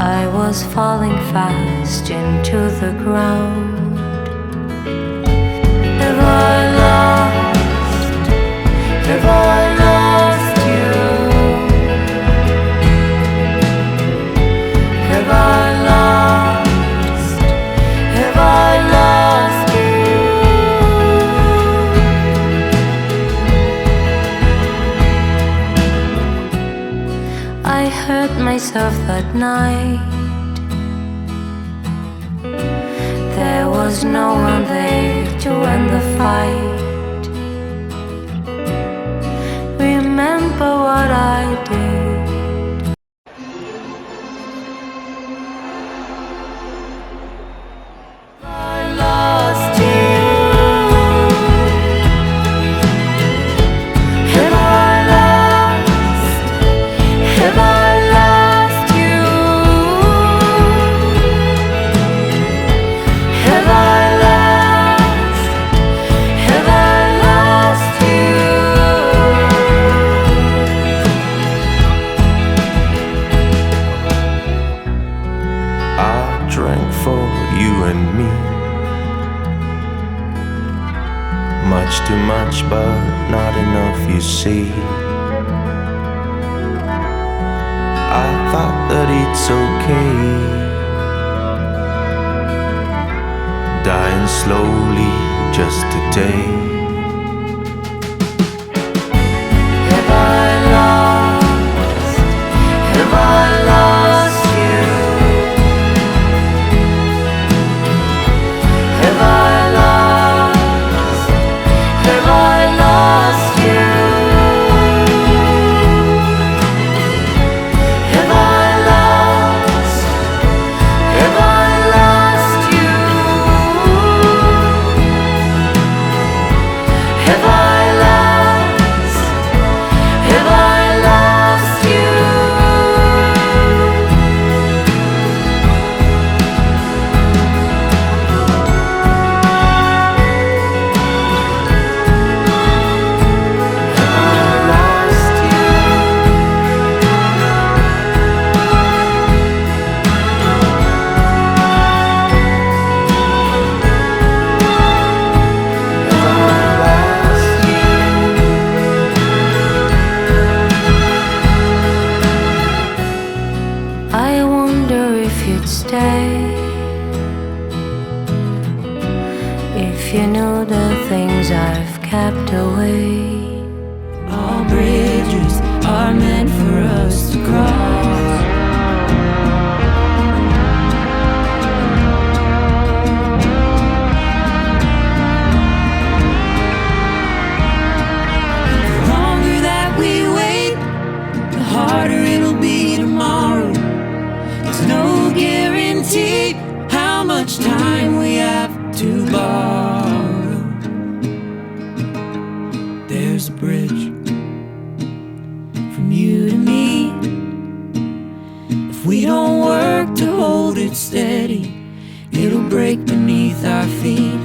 I was falling fast into the ground. Have I lost? Have I lost you? Have I lost? Have I lost you? I hurt myself that night. There was no one there to end the fight. Remember what I did. I lost you. Have I lost? Have I lost you? Have I lost? Have I lost you? I drank for you and me, much too much, but not enough, you see. I thought that it's okay, dying slowly just today. Have I lost? Have I lost you? Have I lost? Have I lost you? Have I lost? Have I lost you? Have I lost? Have I lost you? I wonder if you'd stay, if you knew the things I've kept away. All bridges are meant for us to cross. The longer that we wait, the harder it'll be tomorrow. There's no guarantee how much time we have to borrow. There's a bridge from you to me. If we don't work to hold it steady, it'll break beneath our feet.